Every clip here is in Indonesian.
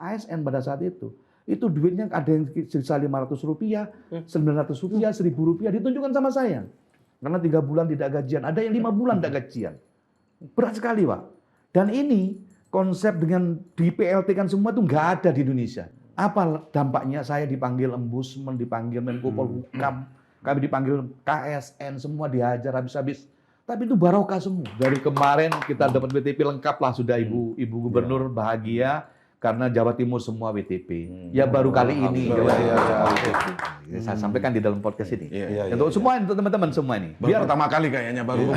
ASN pada saat itu duitnya ada yang sisa Rp500, Rp900, Rp1.000 ditunjukkan sama saya. Karena 3 bulan tidak gajian, ada yang 5 bulan tidak gajian. Berat sekali, Pak. Dan ini konsep dengan di PLT-kan semua itu nggak ada di Indonesia. Apa dampaknya? Saya dipanggil Ombudsman, dipanggil Menko Polhukam, kami dipanggil KSN, semua dihajar habis-habis. Tapi itu barokah semua. Dari kemarin kita dapat WTP lengkap lah sudah Ibu Gubernur bahagia karena Jawa Timur semua WTP. Ya baru kali ini. Saya sampaikan di dalam podcast ini. Untuk semua, untuk teman-teman semua ini. Biar pertama kali kayaknya baru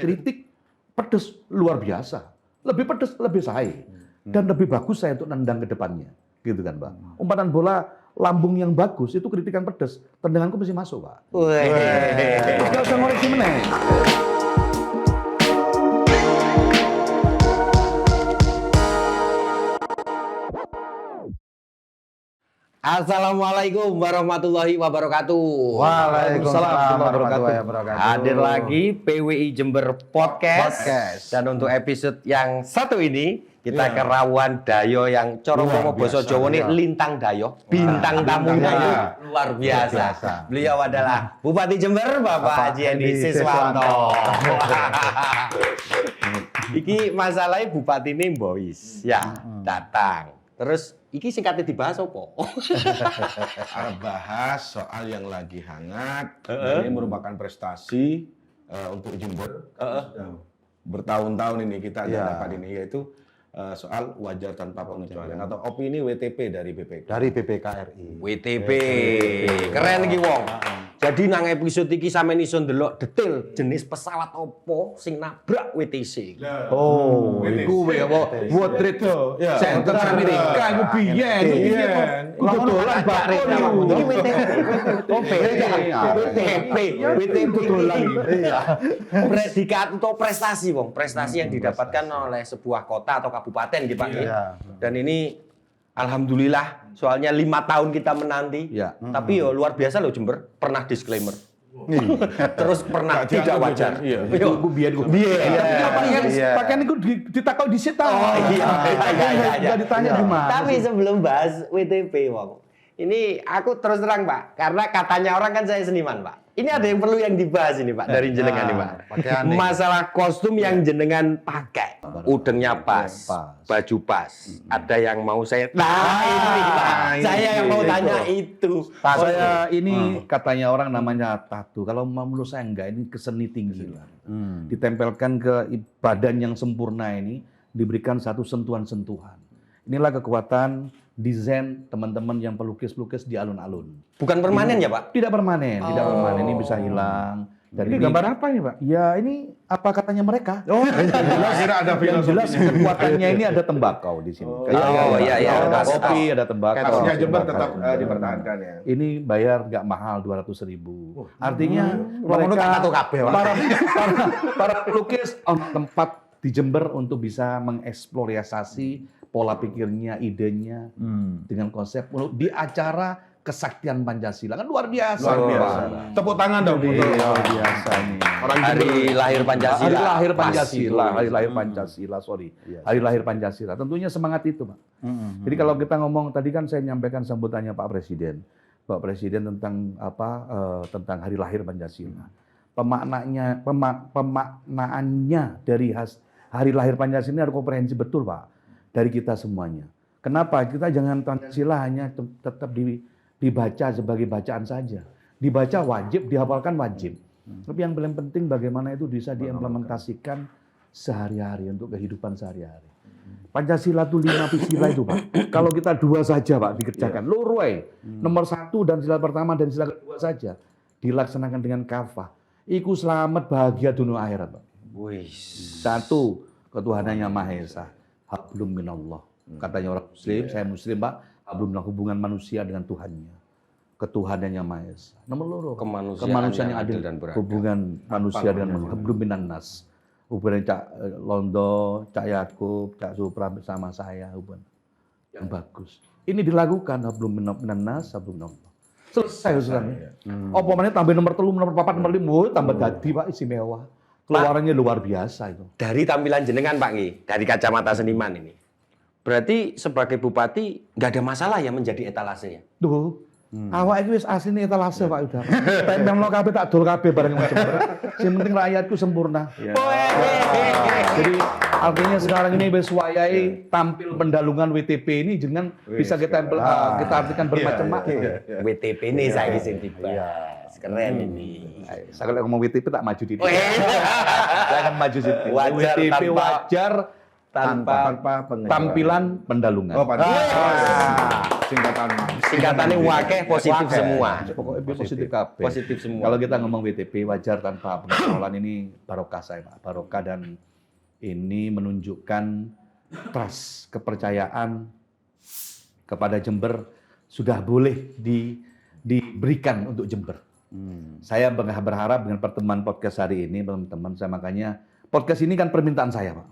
kritik pedes luar biasa. Lebih pedes, lebih sae. Dan lebih bagus saya untuk nendang ke depannya. Gitu kan, Pak. Umpatan bola lambung yang bagus itu kritikan pedes. Tendanganku mesti masuk, Pak. Enggak usah ngoreksi meneh. Assalamualaikum warahmatullahi wabarakatuh. Waalaikumsalam warahmatullahi wabarakatuh. Hadir lagi PWI Jember Podcast. Dan untuk episode yang satu ini kita ke Rawan Dayo yang coro ngomong basa Jawa ini lintang dayo. Bintang tamunya itu luar biasa. Beliau adalah Bupati Jember Bapak Haji Hendy Siswanto. Iki masalahnya Bupati ini Bois ya datang. Terus iki singkatnya dibahas apa? bahas soal yang lagi hangat. Ini merupakan prestasi untuk Jember. Bertahun-tahun ini kita dapat ini, yaitu soal wajar tanpa pengecualian atau opini WTP dari BPK. Dari BPKRI. WTP. Keren iki wong. Jadi nang episode iki sampeyan iso ndelok detail jenis pesawat opo sing nabrak WTC. Oh, iku apa? World Trade Center Amerika iku biyen. Kudu dolan Pak. Iki WTP dolan. Predikat untuk prestasi wong, prestasi yang didapatkan oleh sebuah kota atau kabupaten gitu Pak. Dan ini alhamdulillah, soalnya 5 tahun kita menanti, tapi yo luar biasa loh Jember, pernah disclaimer, terus pernah tidak wajar. Iku biyen. Pakaian iku ditakok dhisik ta. Iya. Ditanya gimana. Tapi sebelum bahas WTP, Wong, ini aku terus terang Pak, karena katanya orang kan saya seniman Pak. Ini ada yang perlu yang dibahas ini Pak dari jenengan nih Pak. Masalah kostum yang jenengan pakai, udengnya pas, baju pas. Ada yang mau saya, ini Pak, saya yang mau tanya itu. Saya ini katanya orang namanya tattoo. Kalau menurut saya enggak, ini keseni tinggi lah. Ditempelkan ke badan yang sempurna ini, diberikan satu sentuhan-sentuhan. Inilah kekuatan desain teman-teman yang pelukis-pelukis di alun-alun. Bukan permanen ya Pak? Tidak permanen, tidak permanen. Ini bisa hilang. Dan ini gambar apa ini Pak? Ya ini apa katanya mereka? Kira ada Yang jelas kekuatannya ini ada tembakau di sini. Ada kopi, ada tembakau. Khasnya Jember tetap dipertahankan ya. Ini bayar nggak mahal 200.000. Artinya mereka para pelukis tempat di Jember untuk bisa mengeksplorasi pola pikirnya, idenya dengan konsep di acara kesaktian Pancasila kan luar biasa. Tepuk tangan dong. Luar biasa nih. Hari lahir Pancasila. Hari lahir Pancasila. Hari lahir Pancasila. Tentunya semangat itu, Pak. Jadi kalau kita ngomong tadi kan saya nyampaikan sambutannya Pak Presiden tentang tentang hari lahir Pancasila. Pemaknaannya dari hari lahir Pancasila ini harus komprehensif betul, Pak. Dari kita semuanya. Kenapa? Kita jangan Pancasila hanya tetap dibaca sebagai bacaan saja. Dibaca wajib, dihafalkan wajib. Tapi yang paling penting bagaimana itu bisa diimplementasikan sehari-hari untuk kehidupan sehari-hari. Pancasila itu 5 sila itu Pak. Kalau kita 2 saja Pak dikerjakan. Nomor 1 dan sila pertama dan sila kedua saja. Dilaksanakan dengan kafah. Iku selamat bahagia dunia akhirat Pak. 1, ketuhanannya Maha Esa. Hablum minallah. Katanya orang Muslim, saya Muslim Pak, hablum minallah, hubungan manusia dengan Tuhannya. Ketuhanannya Maha Esa. Nomor 2, kemanusiaan yang adil dan beradab. Hubungan manusia dengan manusia. Hablum minannas. Hubungan Cak Londo, Cak Yakub, Cak Supra bersama saya, hubungan yang bagus. Ini dilakukan hablum minannas, hablum minallah. Selesai urusannya. Apa mana tambah nomor 3, nomor 4, nomor 5, tambah dadi Pak istimewa. Keluarannya luar biasa itu. Dari tampilan jenengan Pak Ngi, dari kacamata seniman ini. Berarti sebagai bupati nggak ada masalah ya menjadi etalase ya? Duh, awak itu wis asline etalase Pak udah. Tempel lo kabeh tak dol kabeh bareng sama Jember. Sing penting rakyatku sempurna. Jadi artinya sekarang ini wis wayahe tampil pendalungan WTP ini dengan bisa kita kita artikan bermacam-macam. WTP ini saya sing dibahas. Keren ini. Saya kalau ngomong WTP tak maju di saya akan maju sih. WTP wajar tanpa tampilan pendalungan. Oh, Singkatannya wakeh positif semua. Pokoknya positif kabeh. Positif semua. Kalau kita ngomong WTP wajar tanpa pengelolaan ini barokah saya Pak. Barokah dan ini menunjukkan trust, kepercayaan kepada Jember sudah boleh diberikan untuk Jember. Saya berharap dengan pertemuan podcast hari ini teman-teman, saya makanya podcast ini kan permintaan saya Pak.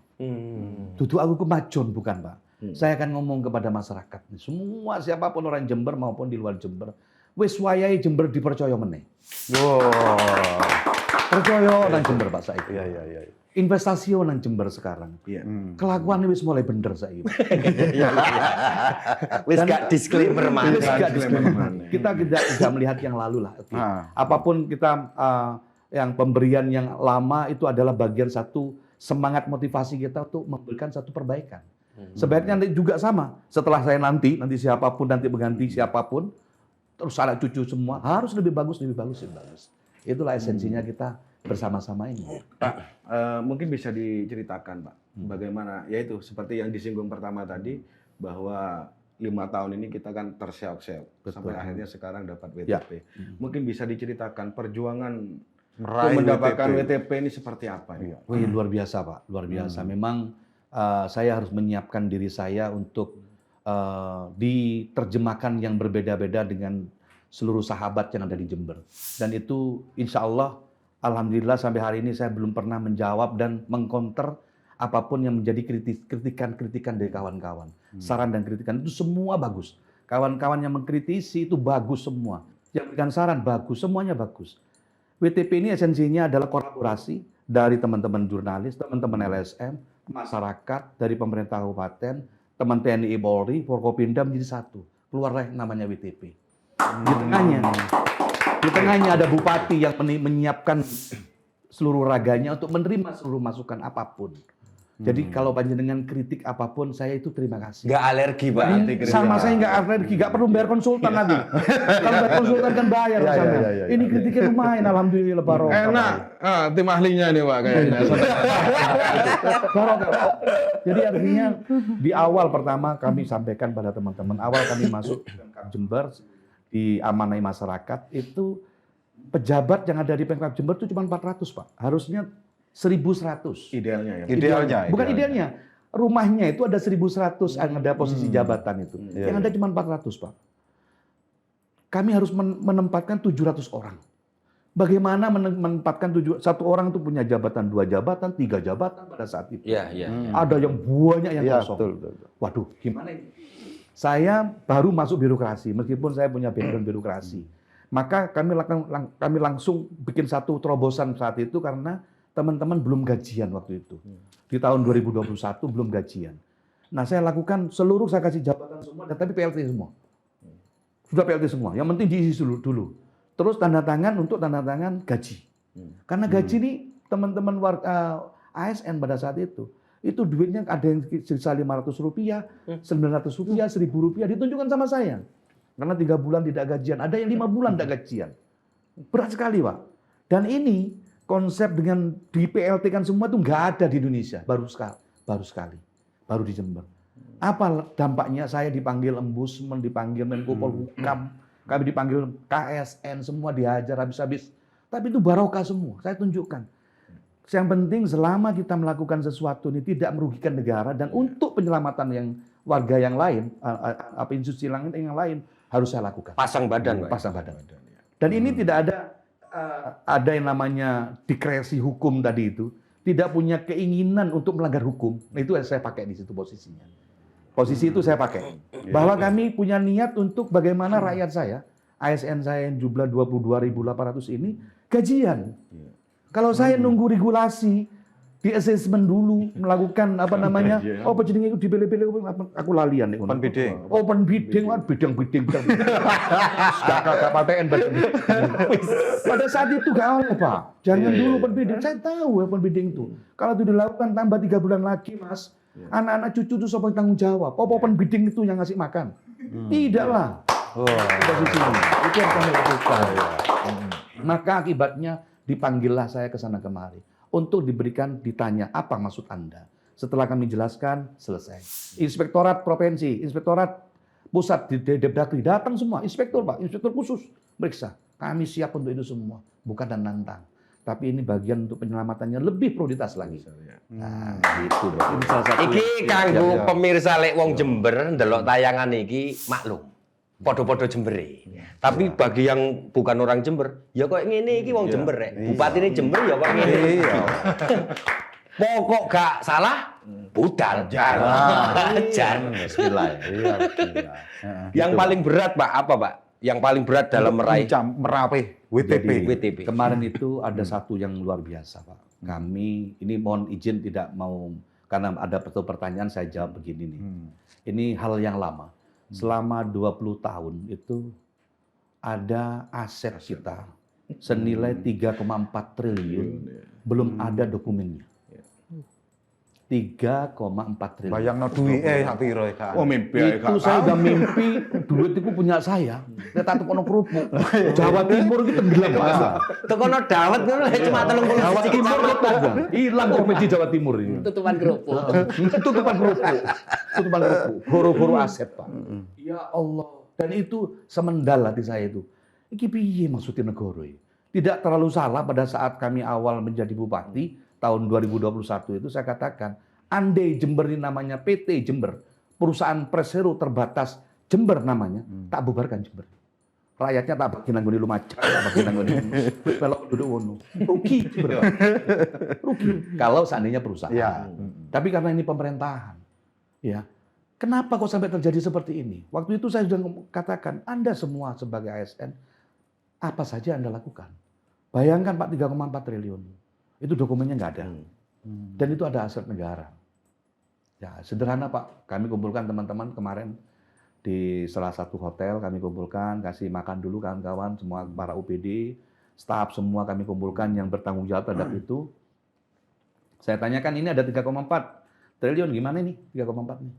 Duduk aku kemajon bukan Pak. Saya akan ngomong kepada masyarakat. Semua siapapun orang Jember maupun di luar Jember. Wis wayahe Jember dipercaya meneh. Percaya nang Jember Pak saiki. Iya. Investasi nang Jember sekarang. Kelakuannya wis mulai bener saiki. Wis gak disclaimer mana. Kita tidak melihat yang lalu lah. Apapun kita yang pemberian yang lama itu adalah bagian satu semangat motivasi kita untuk memberikan satu perbaikan. Sebaiknya nanti juga sama. Setelah saya nanti siapapun nanti mengganti siapapun, terus anak cucu semua harus lebih bagus. Itulah esensinya kita bersama-sama ini. Pak, mungkin bisa diceritakan Pak, bagaimana, yaitu seperti yang disinggung pertama tadi, bahwa 5 tahun ini kita kan terseok-seok, sampai akhirnya sekarang dapat WTP. Mungkin bisa diceritakan perjuangan untuk mendapatkan WTP ini seperti apa? Luar biasa Pak, luar biasa. Memang saya harus menyiapkan diri saya untuk diterjemahkan yang berbeda-beda dengan seluruh sahabat yang ada di Jember. Dan itu insya Allah, alhamdulillah sampai hari ini saya belum pernah menjawab dan mengcounter apapun yang menjadi kritikan-kritikan dari kawan-kawan. Saran dan kritikan itu semua bagus. Kawan-kawan yang mengkritisi itu bagus semua. Yang berikan saran bagus, semuanya bagus. WTP ini esensinya adalah kolaborasi dari teman-teman jurnalis, teman-teman LSM, masyarakat, dari pemerintah kabupaten, teman TNI Polri, Forkopimda menjadi satu. Keluarlah yang namanya WTP. Di tengahnya ada bupati yang menyiapkan seluruh raganya untuk menerima seluruh masukan apapun. Jadi kalau panjenengan kritik apapun, saya itu terima kasih. Nggak alergi Pak. Sama saya nggak alergi, nggak perlu bayar konsultan nanti. Kalau bayar konsultan kan bayar. Ini kritiknya lumayan, alhamdulillah barokah. Enak, tim ahlinya nih Pak kayaknya. Barokah. Jadi artinya di awal pertama kami sampaikan pada teman-teman, awal kami masuk Pemkab Jember diamanai masyarakat itu pejabat yang ada di Pemkab Jember itu cuma 400 Pak. Harusnya 1.100. Idealnya ya. Idealnya. Bukan idealnya. Rumahnya itu ada 1.100 yang ada posisi jabatan itu. Yang ada cuma 400 Pak. Kami harus menempatkan 700 orang. Bagaimana menempatkan satu orang itu punya jabatan, 2 jabatan, 3 jabatan pada saat itu. Ada yang banyak yang kosong. Betul. Waduh, gimana ini? Saya baru masuk birokrasi, meskipun saya punya background birokrasi. Maka kami langsung bikin satu terobosan saat itu karena teman-teman belum gajian waktu itu. Di tahun 2021 belum gajian. Nah, saya lakukan seluruh, saya kasih jabatan semua, tapi PLT semua. Sudah PLT semua. Yang penting diisi dulu. Terus tanda tangan gaji. Karena gaji ini teman-teman ASN pada saat itu duitnya ada yang sisa Rp500, Rp900, Rp1.000 ditunjukkan sama saya. Karena 3 bulan tidak gajian, ada yang 5 bulan tidak gajian. Berat sekali Pak. Dan ini konsep dengan di PLT kan semua itu nggak ada di Indonesia, baru sekali, baru di Jember. Apa dampaknya? Saya dipanggil Ombudsman, dipanggil Menko Polhukam, kami dipanggil KSN, semua dihajar habis-habis. Tapi itu barokah semua, saya tunjukkan. Yang penting selama kita melakukan sesuatu ini tidak merugikan negara dan untuk penyelamatan yang warga yang lain, institusi yang lain harus saya lakukan. Pasang badan. Dan ini tidak ada yang namanya dikresi hukum tadi itu, tidak punya keinginan untuk melanggar hukum. Nah, itu yang saya pakai di situ posisinya. Posisi itu saya pakai. Bahwa kami punya niat untuk bagaimana rakyat saya, ASN saya yang jumlah 22.800 ini gajian. Kalau saya nunggu regulasi di assessment dulu, melakukan apa namanya, apa jenenge itu dibele-bele, aku lalian nih. Open bidding. Open bidding, bidang-biding. Gak PTN badan. Pada saat itu gak oleh Pak. Jangan dulu open bidding. Saya tahu open bidding itu. Kalau itu dilakukan tambah 3 bulan lagi Mas, anak-anak cucu itu siapa yang tanggung jawab? Open bidding itu yang ngasih makan? Tidaklah. Itu yang kami lakukan. Maka akibatnya dipanggillah saya ke sana kemari untuk ditanya apa maksud Anda. Setelah kami jelaskan, selesai. Inspektorat provinsi, inspektorat pusat di Depdagri datang semua, inspektur Pak, inspektur khusus meriksa. Kami siap untuk itu semua, bukan dan nantang. Tapi ini bagian untuk penyelamatannya lebih prioritas lagi. Nah, gitu Pak. Ini salah satu. Iki kanggo pemirsa lek wong Jember ndelok tayangan iki maklum. Podo-podo Jembere. Tapi bagi yang bukan orang Jember, ya kok ngene iki wong Jember rek. Bupatine Jember ya kok ngene. Pokok gak salah, budal. Jan. Bismillah. Iya. Yang paling berat Pak, apa Pak? Yang paling berat dalam meraih merape WTP. WTP. Kemarin itu ada satu yang luar biasa Pak. Kami, ini mohon izin tidak mau, karena ada pertanyaan saya jawab begini nih. Ini hal yang lama. Selama 20 tahun itu ada aset kita senilai 3,4 triliun, belum ada dokumennya. 3,4 triliun. Bayangno duwike sak piro kan. Oh mimpi ae Itu saya udah mimpi duit itu punya saya. Kita tak kono kerupuk. Jawa Timur itu tenggelam Pak. Tekono dawet ngono lek cuma 30 Jawa Timur tenggelam. Hilang kompetisi Jawa Timur ini. Tutupan kerupuk. Tutupan kerupuk. Tutupan kerupuk. Goro-goro aset Pak. Ya Allah. Dan itu semendal hati saya itu. Iki piye maksudnya negara ini? Tidak terlalu salah pada saat kami awal menjadi bupati tahun 2021 itu saya katakan, andai Jember ini namanya PT Jember, perusahaan Persero terbatas Jember namanya, tak bubarkan Jember. Rakyatnya tak bagi nangguni Lumajang, tak bagi nangguni pelok duduk wono. Rugi Jember. Rugi. Kalau seandainya perusahaan. Ya. Tapi karena ini pemerintahan, ya. Kenapa kok sampai terjadi seperti ini? Waktu itu saya sudah katakan, Anda semua sebagai ASN, apa saja Anda lakukan? Bayangkan Pak 3,4 triliun. Itu dokumennya nggak ada. Dan itu ada aset negara. Ya, sederhana Pak. Kami kumpulkan teman-teman kemarin di salah satu hotel, kami kumpulkan, kasih makan dulu kawan-kawan, semua para UPD, staf semua kami kumpulkan yang bertanggung jawab terhadap itu. Saya tanyakan ini ada 3,4 triliun, gimana nih 3,4 nih?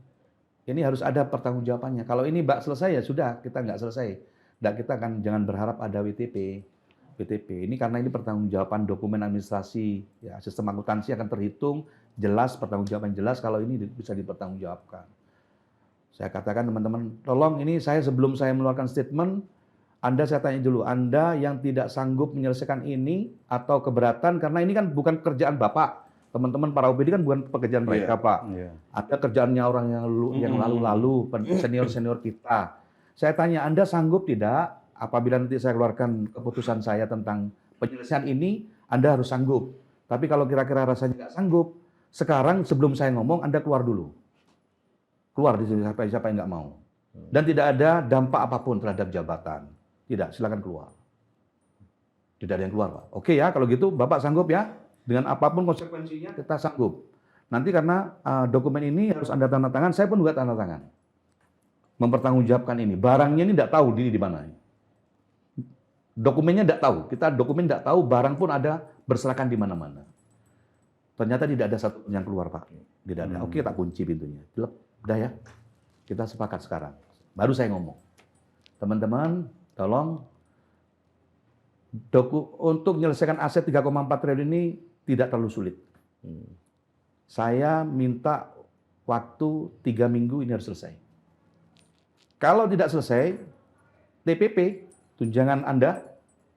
Ini harus ada pertanggungjawabannya. Kalau ini Mbak selesai ya sudah, kita nggak selesai. Dan kita kan jangan berharap ada WTP. Ini karena ini pertanggungjawaban dokumen administrasi, ya sistem akuntansi akan terhitung jelas, pertanggungjawaban jelas kalau ini bisa dipertanggungjawabkan. Saya katakan teman-teman, tolong ini saya sebelum saya mengeluarkan statement, Anda saya tanya dulu, Anda yang tidak sanggup menyelesaikan ini atau keberatan karena ini kan bukan kerjaan Bapak. Teman-teman para OPD kan bukan pekerjaan mereka, Pak. Ada kerjaannya orang yang lalu-lalu, senior-senior kita. Saya tanya, Anda sanggup tidak? Apabila nanti saya keluarkan keputusan saya tentang penyelesaian ini, Anda harus sanggup. Tapi kalau kira-kira rasanya nggak sanggup, sekarang sebelum saya ngomong, Anda keluar dulu. Keluar di sini siapa yang nggak mau. Dan tidak ada dampak apapun terhadap jabatan. Tidak, silakan keluar. Tidak ada yang keluar, Pak. Oke ya, kalau gitu Bapak sanggup ya? Dengan apapun konsekuensinya, kita sanggup. Nanti karena dokumen ini harus Anda tanda tangan, saya pun juga tanda tangan. Mempertanggungjawabkan ini. Barangnya ini tidak tahu di mana. Dokumennya tidak tahu. Kita dokumen tidak tahu, barang pun ada berserakan di mana-mana. Ternyata tidak ada satu yang keluar, Pak. Tidak ada. Oke, tak kunci pintunya. Udah ya. Kita sepakat sekarang. Baru saya ngomong. Teman-teman, tolong untuk menyelesaikan aset 3,4 triliun ini tidak terlalu sulit. Saya minta waktu 3 minggu ini harus selesai. Kalau tidak selesai, TPP, tunjangan Anda,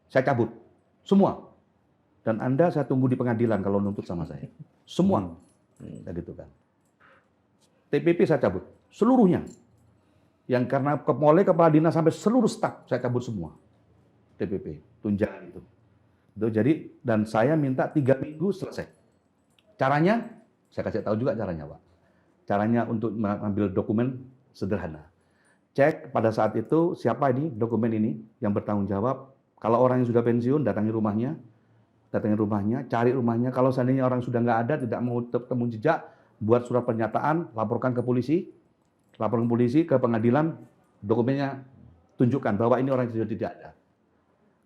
saya cabut. Semua. Dan Anda saya tunggu di pengadilan kalau nuntut sama saya. Semua. Ya gitu kan. TPP saya cabut. Seluruhnya. Yang karena mulai kepala dinas sampai seluruh staf, saya cabut semua. TPP, tunjangan itu. Jadi, dan saya minta 3 minggu selesai. Caranya, saya kasih tahu juga caranya, Pak. Caranya untuk mengambil dokumen sederhana. Cek pada saat itu siapa ini dokumen ini yang bertanggung jawab. Kalau orang yang sudah pensiun datangi rumahnya, datangin rumahnya, cari rumahnya. Kalau seandainya orang sudah nggak ada, tidak mau ketemu jejak, buat surat pernyataan, laporkan ke polisi, ke pengadilan, dokumennya tunjukkan bahwa ini orang yang sudah tidak ada.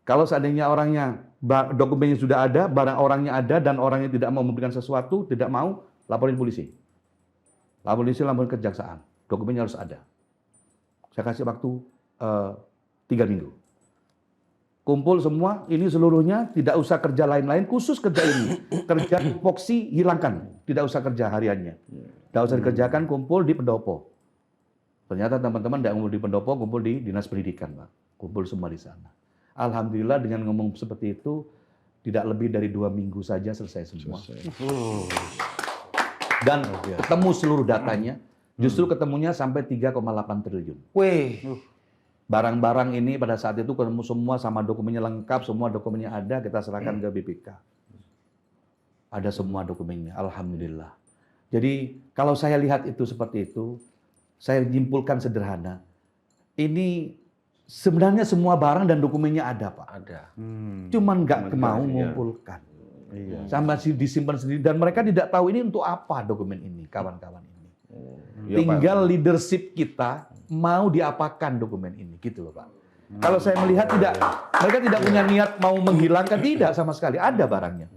Kalau seandainya dokumennya sudah ada, barang orangnya ada, dan orangnya tidak mau memberikan sesuatu, tidak mau, laporin polisi. Laporin kejaksaan. Dokumennya harus ada. Saya kasih waktu 3 minggu. Kumpul semua, ini seluruhnya, tidak usah kerja lain-lain, khusus kerja ini. Kerja tupoksi, hilangkan. Tidak usah kerja hariannya. Tidak usah dikerjakan, kumpul di pendopo. Ternyata teman-teman tidak kumpul di pendopo, kumpul di dinas pendidikan, Pak. Kumpul semua di sana. Alhamdulillah dengan ngomong seperti itu, tidak lebih dari 2 minggu saja selesai semua. Dan ketemu seluruh datanya, justru ketemunya sampai 3,8 triliun. Wih. Barang-barang ini pada saat itu ketemu semua sama dokumennya lengkap, semua dokumennya ada, kita serahkan ke BPK. Ada semua dokumennya, alhamdulillah. Jadi kalau saya lihat itu seperti itu, saya menyimpulkan sederhana. Ini sebenarnya semua barang dan dokumennya ada, Pak. Ada. Cuman nggak mau mengumpulkan. Iya. Sama disimpan sendiri. Dan mereka tidak tahu ini untuk apa dokumen ini, kawan-kawan ini. Tinggal leadership kita mau diapakan dokumen ini, gitu loh, Pak. Kalau saya melihat mereka tidak punya niat mau menghilangkan, tidak sama sekali. Ada barangnya.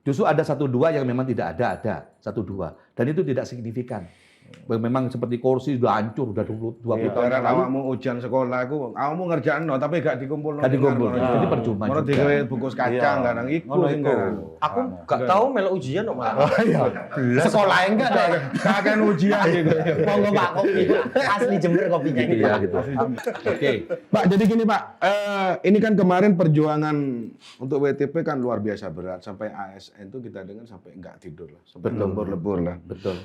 Justru ada 1-2 yang memang tidak ada 1-2. Dan itu tidak signifikan. Memang seperti kursi sudah hancur, sudah 20 tahun Karena lalu. awakmu ujian sekolah aku ngerjain tapi gak dikumpul. Gak dikumpul. Jadi percuma Menurut juga. digawe bungkus kacang kadang iku sing Aku nggak tahu melo ujian kok malah. Iya. Sekolah enggak deh. Kakek ujian gitu. Monggo Pak kopi. Asli Jember kopinya gitu. Iya, gitu. Oke. Pak, jadi gini Pak, ini kan kemarin perjuangan untuk WTP kan luar biasa berat. Sampai ASN itu kita dengar sampai nggak tidur lah. Sampai lebur-lebur lah. Betul.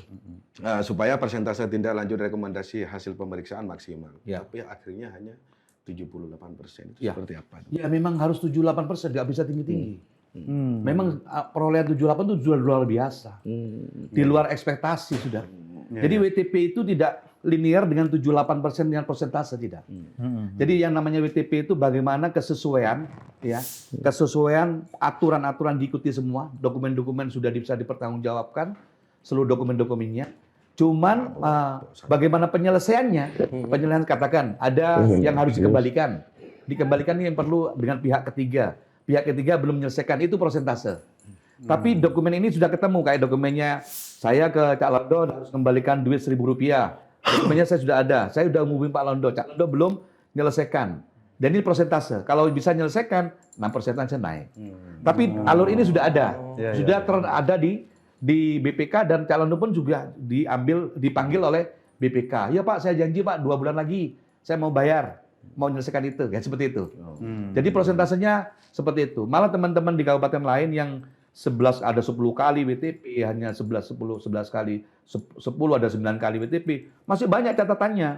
Supaya persentase tindak lanjut rekomendasi hasil pemeriksaan maksimal. Ya. Tapi akhirnya hanya 78%. Itu Ya. seperti apa? Ya memang harus 78%, nggak bisa tinggi-tinggi. Memang perolehan 78 itu sudah luar biasa. Di luar ekspektasi sudah. Jadi WTP itu tidak linear dengan 78% dengan persentase, tidak. Jadi yang namanya WTP itu bagaimana kesesuaian, ya, kesesuaian aturan-aturan diikuti semua, dokumen-dokumen sudah bisa dipertanggungjawabkan, seluruh dokumen-dokumennya. Cuman bagaimana penyelesaiannya? Penyelesaian katakan ada yang harus dikembalikan. Dikembalikan ini yang perlu dengan pihak ketiga. Pihak ketiga belum menyelesaikan, itu persentase. Tapi dokumen ini sudah ketemu, kayak dokumennya saya ke Cak Londo harus kembalikan duit Rp1.000. Dokumennya saya sudah ada. Saya sudah ngubungin Pak Londo. Cak Londo belum menyelesaikan. Dan ini persentase. Kalau bisa menyelesaikan, 6% naik. Tapi alur ini sudah ada. Sudah ada di BPK dan Cak Londo pun juga dipanggil oleh BPK. Ya Pak, saya janji Pak 2 bulan lagi saya mau bayar, mau menyelesaikan itu, ya seperti itu. Jadi persentasenya seperti itu. Malah teman-teman di kabupaten lain yang 11 ada 10 kali WTP, hanya 11 kali 10 ada 9 kali WTP, masih banyak catatannya.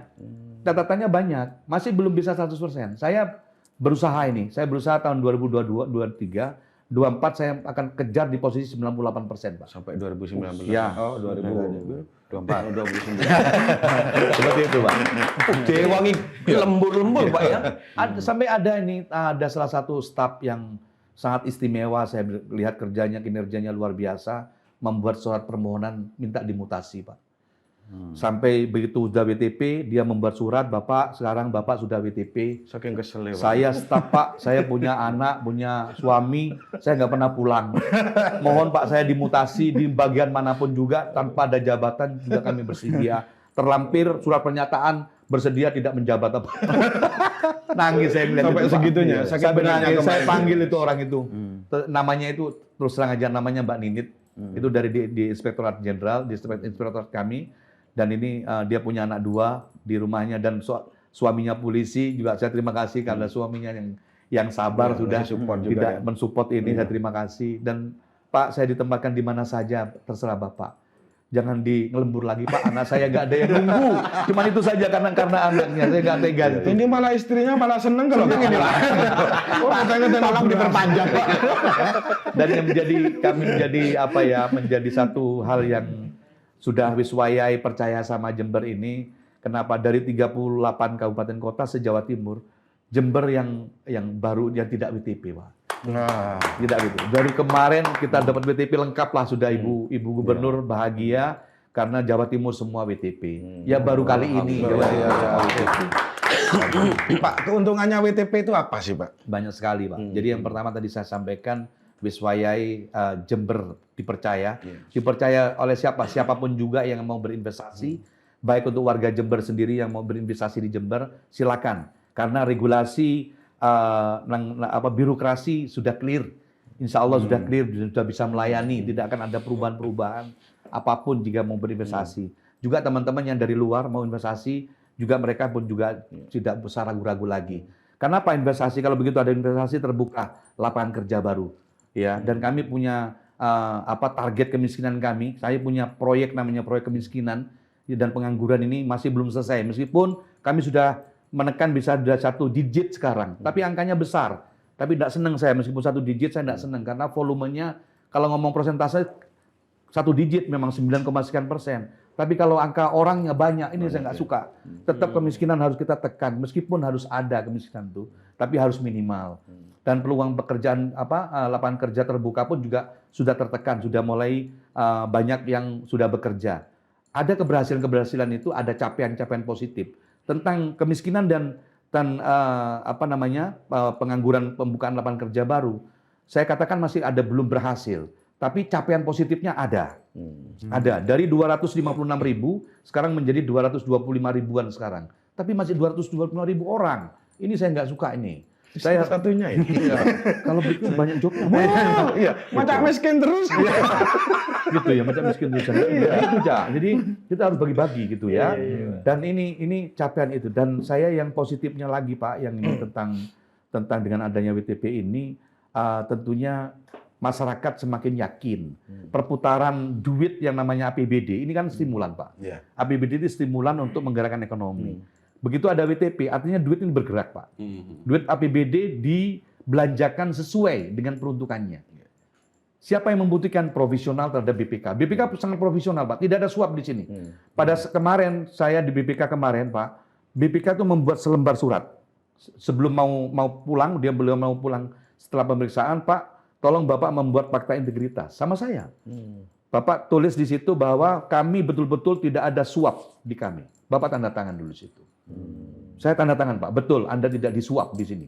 Catatannya banyak, masih belum bisa 100%. Saya berusaha saya berusaha tahun 2022, 2023, 2024 saya akan kejar di posisi 98%, Pak. Sampai 2019. Ya. Oh, 2024. 2029. Seperti itu, Pak. Dewangi lembur-lembur Pak ya. Sampai ada salah satu staf yang sangat istimewa, saya lihat kinerjanya luar biasa, membuat surat permohonan minta dimutasi, Pak. Sampai begitu sudah WTP, dia membuat surat, sekarang Bapak sudah WTP. Saking kesel ya, Pak. Saya staf, Pak, saya punya anak, punya suami, saya nggak pernah pulang. Mohon Pak, saya dimutasi di bagian manapun juga, tanpa ada jabatan juga kami bersedia. Terlampir surat pernyataan, bersedia tidak menjabat apa. Nangis saya melihat Sampai itu, Pak. segitunya, Saya saking benarnya nangis, saya kemarin. panggil itu orang itu. Namanya itu, terus terang aja namanya Mbak Ninit. Itu dari di Inspektorat Jenderal, di Inspektorat kami. Dan ini dia punya anak 2 di rumahnya, dan suaminya polisi juga. Saya terima kasih karena suaminya yang sabar sudah support juga, tidak ya. mensupport ini. Saya terima kasih. Dan Pak, saya ditempatkan di mana saja, terserah Bapak. Jangan ngelembur lagi Pak, anak saya nggak ada yang nunggu. Cuman itu saja karena anaknya, saya nggak tega. Ini malah istrinya malah seneng kalau kayak gini, Pak. Oh, katanya tolong diperpanjang, Pak. Dan yang menjadi satu hal yang sudah wiswayai percaya sama Jember ini, kenapa dari 38 kabupaten kota se-Jawa Timur, Jember yang baru yang tidak WTP, Pak. Nah, Tidak gitu. Dari kemarin kita dapat WTP lengkap lah sudah Ibu Gubernur bahagia karena Jawa Timur semua WTP. Ya baru kali ini Jawa Timur semua WTP. Pak, keuntungannya WTP itu apa sih, Pak? Banyak sekali, Pak. Jadi yang pertama tadi saya sampaikan Wiswayai Jember dipercaya. Dipercaya oleh siapa? Siapapun juga yang mau berinvestasi, baik untuk warga Jember sendiri yang mau berinvestasi di Jember, silakan. Karena regulasi birokrasi sudah clear. Insya Allah sudah clear, sudah bisa melayani, tidak akan ada perubahan-perubahan apapun jika mau berinvestasi. Juga teman-teman yang dari luar mau investasi, juga mereka pun juga tidak usah ragu-ragu lagi. Kenapa investasi? Kalau begitu ada investasi terbuka lapangan kerja baru, ya. Dan kami punya target kemiskinan kami. Saya punya proyek namanya proyek kemiskinan dan pengangguran ini masih belum selesai. Meskipun kami sudah menekan bisa sudah 1 digit sekarang, tapi angkanya besar. Tapi tidak senang saya meskipun 1 digit saya tidak senang karena volumenya kalau ngomong persentase 1 digit memang 9, sekian persen. Tapi kalau angka orangnya banyak, ini saya nggak suka. Tetap kemiskinan harus kita tekan, meskipun harus ada kemiskinan itu, tapi harus minimal. Dan peluang pekerjaan lapangan kerja terbuka pun juga sudah tertekan, sudah mulai banyak yang sudah bekerja. Ada keberhasilan itu, ada capaian-capaian positif tentang kemiskinan dan pengangguran, pembukaan lapangan kerja baru. Saya katakan masih ada belum berhasil. Tapi capaian positifnya ada. Ada. Dari 256.000 sekarang menjadi 225 ribuan sekarang. Tapi masih 225 ribu orang. Ini saya nggak suka ini. Saya satunya ya. Iya. Kalau begitu banyak jobnya. Iya, macam miskin terus. Gitu ya, macam miskin terus. Itu aja. Jadi kita harus bagi-bagi gitu ya. Dan ini capaian itu. Dan saya yang positifnya lagi Pak, yang ini tentang dengan adanya WTP ini tentunya masyarakat semakin yakin. Perputaran duit yang namanya APBD, ini kan stimulan, Pak. APBD itu stimulan untuk menggerakkan ekonomi. Begitu ada WTP, artinya duit ini bergerak, Pak. Duit APBD dibelanjakan sesuai dengan peruntukannya. Siapa yang membutuhkan profesional terhadap BPK? BPK sangat profesional, Pak. Tidak ada suap di sini. Pada kemarin, saya di BPK kemarin, Pak, BPK itu membuat selembar surat. Sebelum mau pulang, dia belum mau pulang setelah pemeriksaan, Pak, tolong Bapak membuat fakta integritas sama saya. Bapak tulis di situ bahwa kami betul-betul tidak ada suap di kami. Bapak tanda tangan dulu situ. Saya tanda tangan Pak, betul Anda tidak disuap di sini.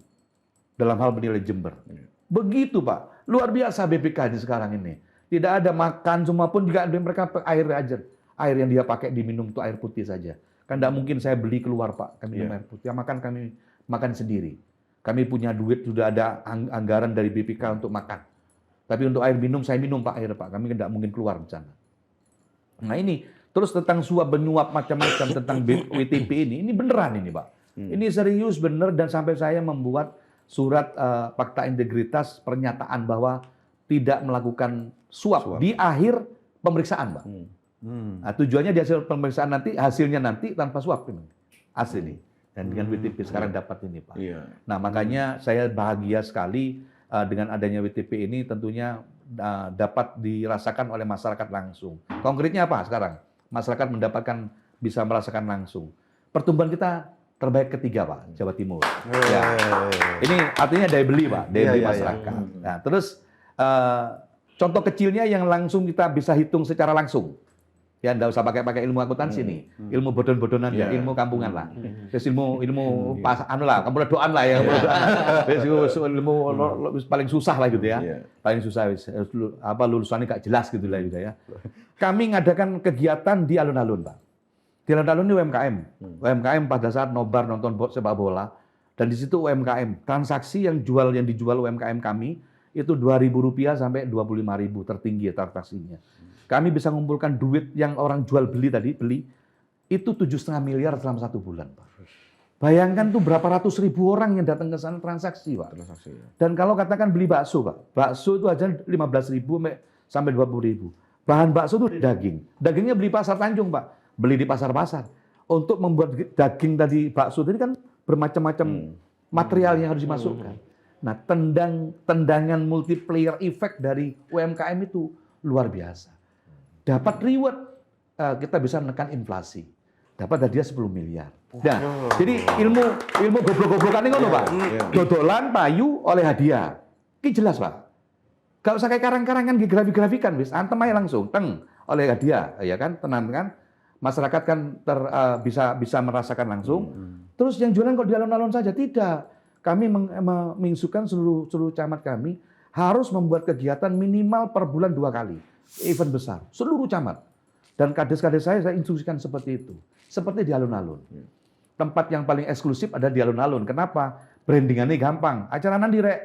Dalam hal menilai Jember. Begitu Pak, luar biasa BPK di sekarang ini. Tidak ada makan semua pun juga mereka air aja. Air yang dia pakai diminum itu air putih saja. Kan tidak mungkin saya beli keluar Pak, kami minum air putih. Yang makan kami makan sendiri. Kami punya duit, sudah ada anggaran dari BPK untuk makan. Tapi untuk air minum, saya minum Pak air Pak. Kami tidak mungkin keluar di sana. Nah ini, terus tentang suap menyuap macam-macam tentang WTP ini beneran ini Pak. Ini serius bener dan sampai saya membuat surat fakta integritas pernyataan bahwa tidak melakukan suap di akhir pemeriksaan Pak. Nah, tujuannya di hasil pemeriksaan nanti, hasilnya nanti tanpa suap. Asli nih. Dan dengan WTP sekarang dapat ini Pak. Nah makanya saya bahagia sekali dengan adanya WTP ini tentunya dapat dirasakan oleh masyarakat langsung. Konkretnya apa sekarang? Masyarakat bisa merasakan langsung. Pertumbuhan kita terbaik ketiga Pak, Jawa Timur. Ya. Ini artinya daya beli Pak, daya beli masyarakat. Nah, terus contoh kecilnya yang langsung kita bisa hitung secara langsung. Ya, enggak usah pakai ilmu akuntansi nih. Ilmu bodon-bodonan ya, ilmu kampungan lah. Terus ilmu kamu doan lah ya. Ilmu paling susah lah gitu ya. Paling susah lulusannya gak jelas gitu lah gitu ya. Kami ngadakan kegiatan di alun-alun, Pak. Di alun-alun ini UMKM. UMKM pada saat nobar nonton sepak bola dan di situ UMKM. Transaksi yang dijual UMKM kami itu Rp2.000 sampai Rp25.000 tertinggi transaksinya. Kami bisa mengumpulkan duit yang orang jual beli itu 7,5 miliar selama 1 bulan, Pak. Bayangkan tuh berapa ratus ribu orang yang datang ke sana transaksi, Pak. Dan kalau katakan beli bakso, Pak, bakso itu aja 15.000 sampai 20.000. Bahan bakso itu daging. Dagingnya beli pasar Tanjung, Pak. Beli di pasar-pasar. Untuk membuat daging tadi bakso tadi kan bermacam-macam material yang harus dimasukkan. Nah, tendangan multiplier effect dari UMKM itu luar biasa. Dapat reward, kita bisa menekan inflasi. Dapat hadiah 10 miliar. Nah, jadi ilmu goblok-goblokan ini ngono Pak. Dodolan payu oleh hadiah. Ki jelas Pak. Gak usah kayak karang-karangan grafik-grafikan wis, antem aja langsung teng oleh dia, ya kan, tenang kan. Masyarakat kan bisa merasakan langsung. Terus yang jualan kok di alun-alun saja? Tidak. Kami menginstruksikan seluruh camat kami harus membuat kegiatan minimal per bulan 2 kali. Event besar, seluruh camat. Dan kades-kades saya instruksikan seperti itu. Seperti di alun-alun. Tempat yang paling eksklusif ada di alun-alun. Kenapa? Brandingannya gampang. Acara nanti rek,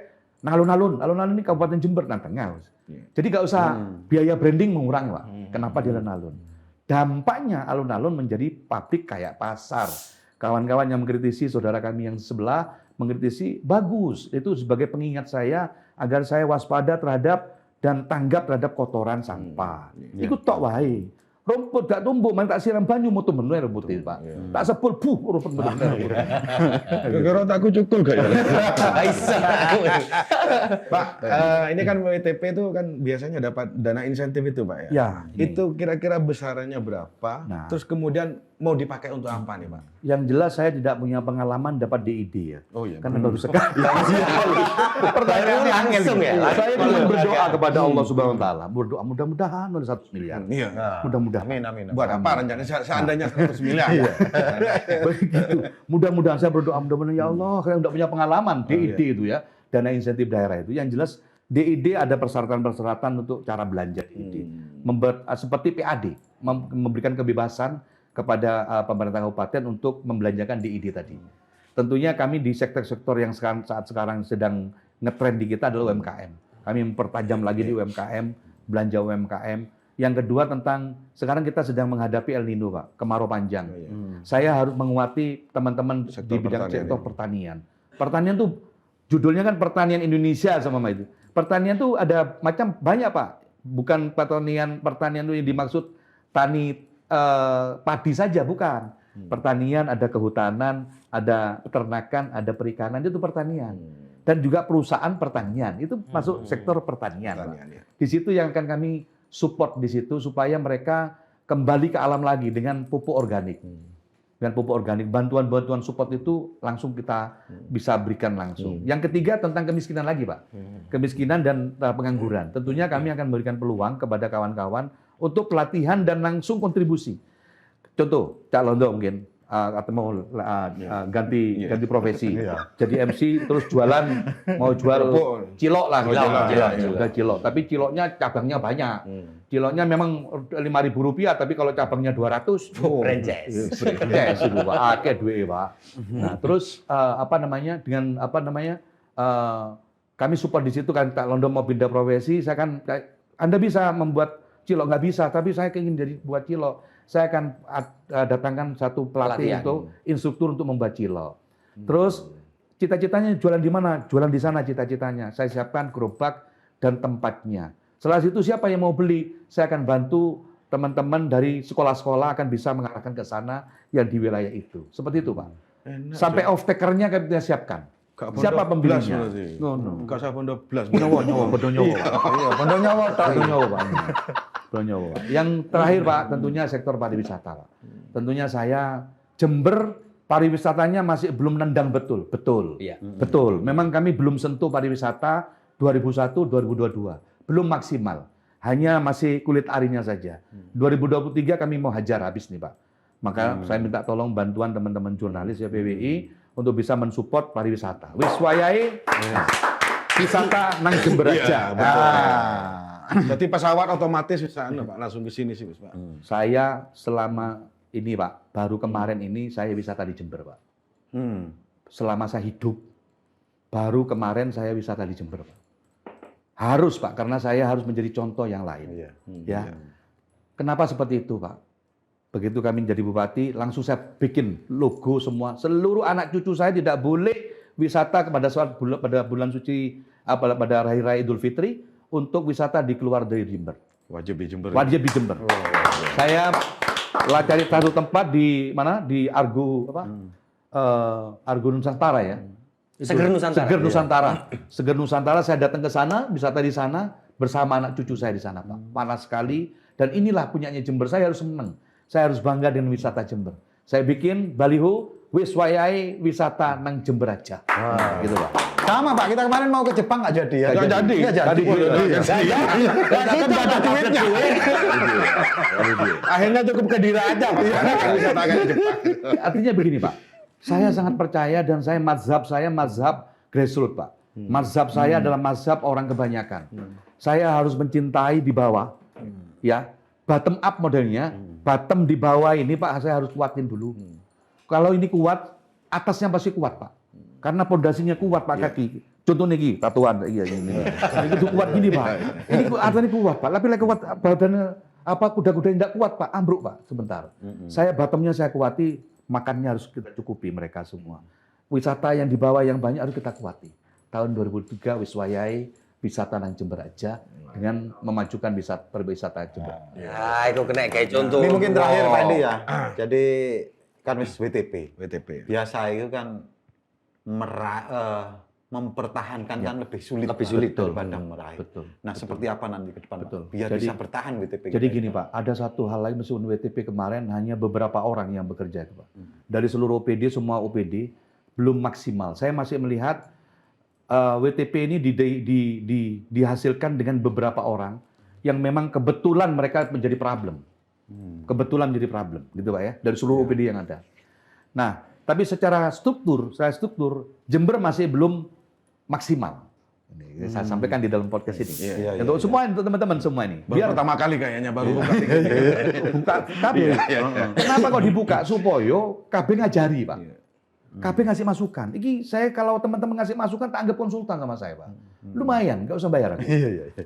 nah alun-alun ini Kabupaten Jember nang tengah. Jadi nggak usah biaya branding mengurangi Pak. Kenapa di alun-alun? Dampaknya alun-alun menjadi pabrik kayak pasar. Kawan-kawan yang mengkritisi saudara kami yang sebelah mengkritisi bagus. Itu sebagai pengingat saya agar saya waspada terhadap dan tanggap terhadap kotoran sampah. Ikut tok wae. Rumput gak tumbuh, main tak siram banyu mutu bener rumput itu Pak. Tak sebul rumput bener. Gara aku cukul gak ya? Bisa. Pak, ini kan WTP itu kan biasanya dapat dana insentif itu Pak ya? Ya. Itu kira-kira besarannya berapa? Nah. Terus kemudian mau dipakai untuk apa nih Pak? Yang jelas saya tidak punya pengalaman dapat DID ya. Oh iya. Karena baru sekali. Pertanyaannya langsung ya. Saya cuma berdoa kepada Allah Subhanahu wa taala. Berdoa mudah-mudahan ada 1 miliar. Iya. Mudah-mudahan. Amin. Buat apa rencananya seandainya 100 miliar? Begitu. Mudah-mudahan saya berdoa mudah-mudahan ya Allah, saya tidak punya pengalaman DID itu ya, dana insentif daerah itu. Yang jelas DID ada persyaratan-persyaratan untuk cara belanja DID. Seperti PAD, memberikan kebebasan kepada pemerintah kabupaten untuk membelanjakan DID tadi. Tentunya kami di sektor-sektor yang saat sekarang sedang ngetrend di kita adalah UMKM. Kami mempertajam lagi di UMKM, belanja UMKM. Yang kedua tentang sekarang kita sedang menghadapi El Nino Pak, kemarau panjang. Saya harus menguati teman-teman di bidang sektor pertanian. Pertanian tuh judulnya kan pertanian Indonesia sama itu. Pertanian tuh ada macam banyak Pak. Bukan pertanian itu yang dimaksud tani padi saja, bukan. Pertanian ada kehutanan, ada peternakan, ada perikanan, itu pertanian. Dan juga perusahaan pertanian, itu masuk sektor pertanian. Ya. Di situ yang akan kami support di situ supaya mereka kembali ke alam lagi dengan pupuk organik. Dengan pupuk organik, bantuan-bantuan support itu langsung kita bisa berikan langsung. Yang ketiga tentang kemiskinan lagi Pak. Kemiskinan dan pengangguran. Tentunya kami akan memberikan peluang kepada kawan-kawan untuk pelatihan dan langsung kontribusi. Contoh, Cak Londo mungkin atau mau ganti profesi, jadi MC terus jualan, mau jual cilok lah, cilok. Tapi ciloknya cabangnya banyak. Ciloknya memang Rp5.000, tapi kalau cabangnya 200, franchise itu Pak, akeh duit Pak. Nah terus kami support di situ kan, Cak Londo mau pindah profesi, saya kan, Anda bisa membuat cilok nggak bisa, tapi saya ingin jadi buat cilok. Saya akan datangkan satu pelatih untuk instruktur untuk membuat cilok. Terus cita-citanya jualan di mana? Jualan di sana cita-citanya. Saya siapkan gerobak dan tempatnya. Setelah itu siapa yang mau beli? Saya akan bantu teman-teman dari sekolah-sekolah akan bisa mengarahkan ke sana yang di wilayah itu. Seperti itu Pak. Sampai off-takernya kita siapkan. Siapa pembelinya? Enggak usah bondo blas. Nyowo. Yang terakhir Pak, tentunya sektor pariwisata Pak. Tentunya saya Jember pariwisatanya masih belum nendang betul. Betul. Memang kami belum sentuh pariwisata 2001-2022. Belum maksimal. Hanya masih kulit arinya saja. 2023 kami mau hajar habis nih Pak. Maka saya minta tolong bantuan teman-teman jurnalis ya PWI untuk bisa mensupport pariwisata. Wis wayahe wisata nang Jember aja. Jadi pesawat otomatis bisa Pak langsung ke sini sih Pak. Saya selama ini Pak, baru kemarin ini saya wisata di Jember Pak. Selama saya hidup, baru kemarin saya wisata di Jember Pak. Harus Pak, karena saya harus menjadi contoh yang lain. Ya. Kenapa seperti itu Pak? Begitu kami jadi bupati, langsung saya bikin logo semua. Seluruh anak cucu saya tidak boleh wisata pada bulan suci, pada hari raya Idul Fitri untuk wisata di keluar dari Jember. Wajib di Jember. Saya cari satu tempat di mana? Di Argo Nusantara ya. Seger Nusantara. Seger Nusantara saya datang ke sana, wisata di sana bersama anak cucu saya di sana Pak. Panas sekali dan inilah punyanya Jember. Saya harus senang. Saya harus bangga dengan wisata Jember. Saya bikin baliho wis wayahe wisata nang Jember aja. Gitu Pak. Sama Pak, kita kemarin mau ke Jepang nggak jadi ya? Nggak jadi. Nggak jadi. Nggak ada duitnya. Akhirnya cukup ke Dira aja, Pak. Karena kan wisata kayak Jepang. Artinya begini Pak, saya sangat percaya dan saya mazhab grassroots Pak. Mazhab saya adalah mazhab orang kebanyakan. Saya harus mencintai di bawah, ya bottom up modelnya, bottom di bawah ini Pak saya harus kuatin dulu. Kalau ini kuat, atasnya pasti kuat Pak. Karena pondasinya kuat Pak kaki. Contohnya gini, tatuan, iya ini. Itu kuat gini Pak. Ini artinya kuat Pak. Tapi kuat badannya apa kuda-kuda yang tidak kuat Pak, ambruk Pak sebentar. Saya bottomnya saya kuati, makannya harus kita cukupi mereka semua. Wisata yang di bawah yang banyak harus kita kuati. Tahun 2003 Wiswayai wisata nang Jember aja dengan memajukan perwisata Jember. Ya, itu kena kayak contoh. Ini mungkin terakhir Pak Edi ya. Jadi kan wis WTP. WTP. Biasa itu kan mempertahankan kan lebih sulit daripada meraih. Betul. Nah, seperti apa nanti ke depan Betul. Pak? Biar Jadi- bisa bertahan WTP. Jadi gini Pak, ada satu hal lagi meskipun WTP kemarin hanya beberapa orang yang bekerja itu Pak. Dari seluruh OPD, semua OPD belum maksimal. Saya masih melihat WTP ini dihasilkan dengan beberapa orang yang memang kebetulan mereka menjadi problem. Kebetulan menjadi problem, gitu Pak ya, dari seluruh OPD yang ada. Nah, tapi secara struktur Jember masih belum maksimal. Ini saya sampaikan di dalam podcast ini. Untuk semua, untuk teman-teman semua ini. Baru pertama kali kayaknya baru buka. buka KB. Kenapa kok dibuka? Supaya KB ngajari, Pak. KB ngasih masukan. Iki saya kalau teman-teman ngasih masukan tak anggap konsultan sama saya, Pak. Lumayan, nggak usah bayar.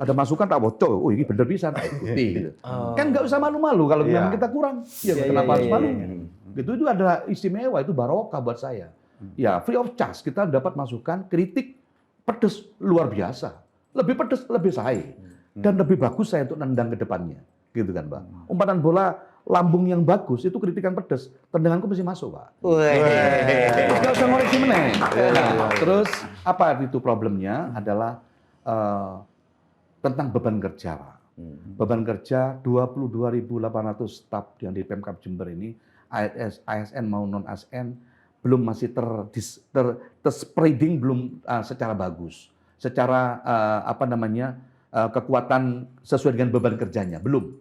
Ada masukan tak bocor. Oh, ini bener bisa tak ikuti. Gitu. Kan nggak usah malu-malu kalau memang kita kurang. Ya, kenapa harus malu? Gitu itu adalah istimewa, itu barokah buat saya. Ya, free of charge kita dapat masukan, kritik pedes luar biasa. Lebih pedes, lebih sae. Dan lebih bagus saya untuk nendang ke depannya. Gitu kan, Pak. Umpatan bola lambung yang bagus itu kritikan pedes, tendanganku mesti masuk, Pak. Nggak usah ngoreksi meneh. Nah, terus apa itu problemnya adalah tentang beban kerja, Pak. Beban kerja 22.800 staf yang di Pemkab Jember ini, ASN mau non ASN belum masih terspreading belum secara bagus, secara kekuatan sesuai dengan beban kerjanya belum.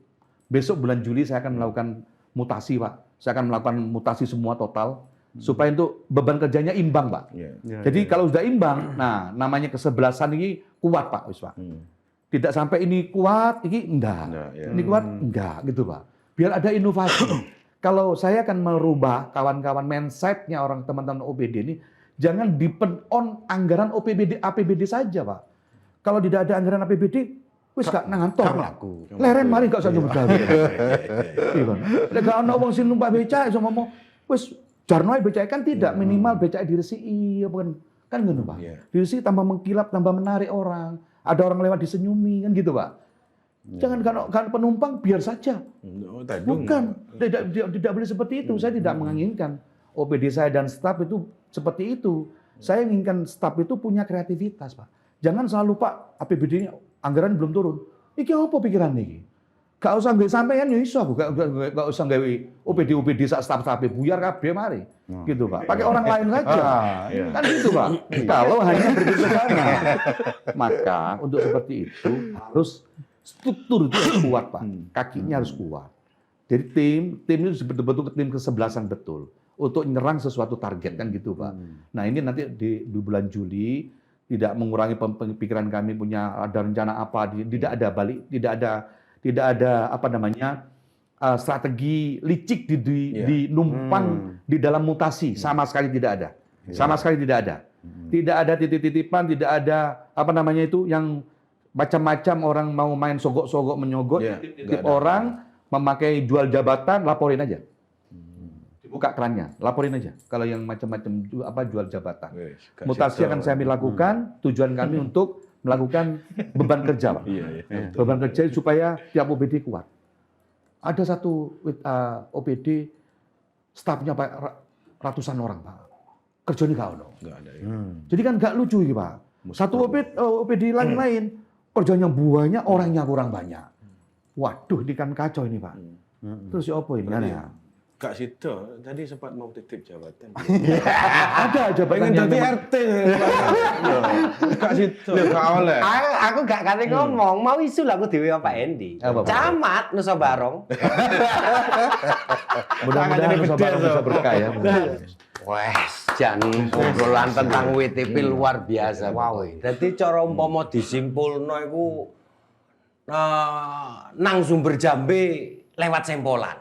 Besok bulan Juli saya akan melakukan mutasi, Pak. Saya akan melakukan mutasi semua total supaya untuk beban kerjanya imbang, Pak. Jadi kalau sudah imbang, nah namanya kesebelasan ini kuat, Pak, wis, Pak. Tidak sampai ini kuat, ini enggak. Ini kuat, enggak, gitu, Pak. Biar ada inovasi. Kalau saya akan merubah kawan-kawan mindset-nya orang teman-teman OPD ini, jangan depend on anggaran APBD saja, Pak. Kalau tidak ada anggaran APBD, wis gak ngantor. Leren mari gak usah nyebut gawe. Iya. Lek gak ono wong sing numpak becak iso ngomong, wis jarno ae becak kan tidak minimal becak diresiki apa kan ngono, Pak. Diresiki tambah mengkilap, tambah menarik orang. Ada orang lewat disenyumi kan gitu, Pak. Jangan kan penumpang biar saja. Bukan, tidak boleh seperti itu. Saya tidak menginginkan OPD saya dan staf itu seperti itu. Saya inginkan staf itu punya kreativitas, Pak. Jangan selalu, Pak, APBD-nya anggaran belum turun. Iki apa pikiran nih? Gak usah nggawe sampean ya iso, gak usah nggawe OPD sak staf buyar kabeh mari. Gitu, Pak. Pakai orang lain saja. Kan gitu, Pak. Kalau hanya berpikir ke sana. Maka untuk seperti itu harus struktur itu harus kuat, Pak. Kakinya harus kuat. Jadi tim itu betul-betul tim kesebelasan betul untuk menyerang sesuatu target kan gitu, Pak. Nah, ini nanti di bulan Juli tidak mengurangi pikiran kami punya ada rencana apa, tidak ada strategi licik dinumpang di dalam mutasi, sama sekali tidak ada. Sama sekali tidak ada. Tidak ada titip-titipan, tidak ada yang macam-macam orang mau main sogok-sogok menyogok, titip orang memakai jual jabatan, laporin aja. Dibuka kerannya, laporin aja. Kalau yang macam-macam jual jabatan. Mutasi akan saya lakukan, tujuan kami untuk melakukan beban kerja, Pak. Beban kerja supaya tiap OPD kuat. Ada satu OPD stafnya Pak ratusan orang, Pak. Kerjanya nggak ada. Jadi kan nggak lucu ini, Pak. Satu OPD lain kerjanya banyak, orangnya kurang banyak. Waduh, ini kan kacau ini, Pak. Terus ya apa ini? Kak Sido tadi sempat mau titip jabatan. Ada jabatan Pengen yang jadi memang- RT. Kak Sido gak oleh. Aku gak kate ngomong, mau isu lah aku dhewe sama Pak Endi. Apa, Pak? Camat Nusa Barong. Mudah-mudahan Nusa Barong bisa berkah ya. Wes, jan obrolan tentang WTP luar biasa. Wow. Dadi cara umpama disimpulno iku nang sumber jambe lewat sempolan.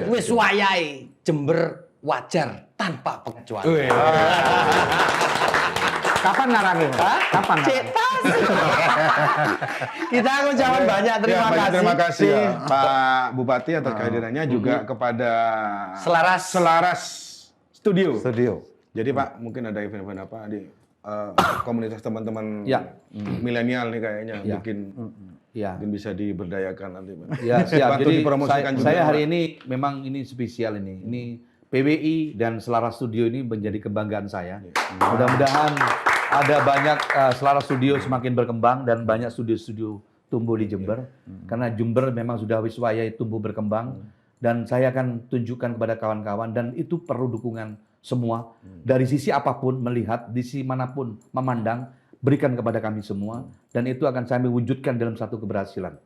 Wis wayahe Jember wajar tanpa pengecualian. Kapan narangnya? Kapan narangnya? Cetas. Kita ucapkan banyak terima kasih. Terima kasih Pak Bupati atas kehadirannya juga kepada Selaras Studio. Jadi Pak, mungkin ada event-event apa di komunitas teman-teman Ya. milenial nih kayaknya Ya. Ya. mungkin bisa diberdayakan nanti Pak. Ya, siap. Bantu Jadi dipromosikan juga, saya Pak. hari ini memang ini spesial ini. Ini PWI dan Selaras Studio ini menjadi kebanggaan saya. Mudah-mudahan ada banyak Selaras Studio semakin berkembang dan banyak studio-studio tumbuh di Jember. Karena Jember memang sudah wiswaya tumbuh berkembang dan saya akan tunjukkan kepada kawan-kawan dan itu perlu dukungan semua dari sisi apapun melihat di sisi manapun memandang berikan kepada kami semua dan itu akan kami wujudkan dalam satu keberhasilan.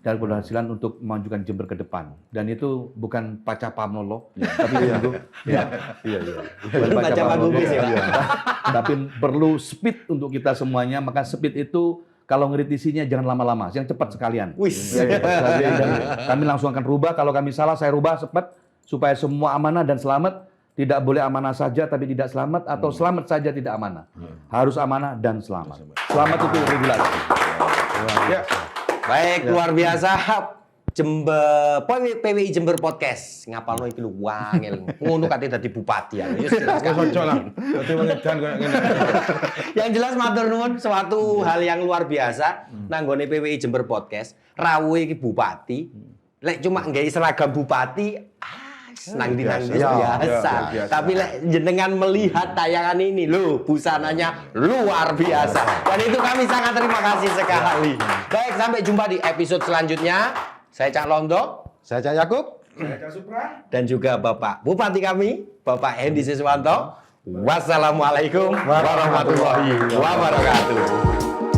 Dan keberhasilan untuk memajukan Jember ke depan. Dan itu bukan Paca Pamolo, tapi sungguh bukan Paca Baca Pamolo, Bagugis ya, Pak. tapi perlu speed untuk kita semuanya. Maka speed itu kalau ngeritisinya jangan lama-lama, yang cepat sekalian. Wis. Ya, dan kami langsung akan rubah. Kalau kami salah, saya rubah cepat supaya semua amanah dan selamat. Tidak boleh amanah saja tapi tidak selamat atau selamat saja tidak amanah. Harus amanah dan selamat. Selamat itu regulasi. Ya. Baik, luar biasa. Jember PWI Jember Podcast. Ngapalno iki lho wangel. Ngono kate dadi bupati ya. Wis jelas Wis ojo lah. Dadi wengedan koyo ngene. Yang jelas matur nuwun suatu hal yang luar biasa nanggone PWI Jember Podcast. Rawuhe iki bupati. Lek cuma nggawe seragam bupati nang di biasa. Tapi lek jenengan melihat tayangan ini loh, busananya luar biasa. Dan itu kami sangat terima kasih sekali. Baik, sampai jumpa di episode selanjutnya. Saya Cak Londo, Saya Cak Yakub. dan juga Bapak Bupati kami, Bapak Hendy Siswanto. Wassalamualaikum warahmatullahi wabarakatuh.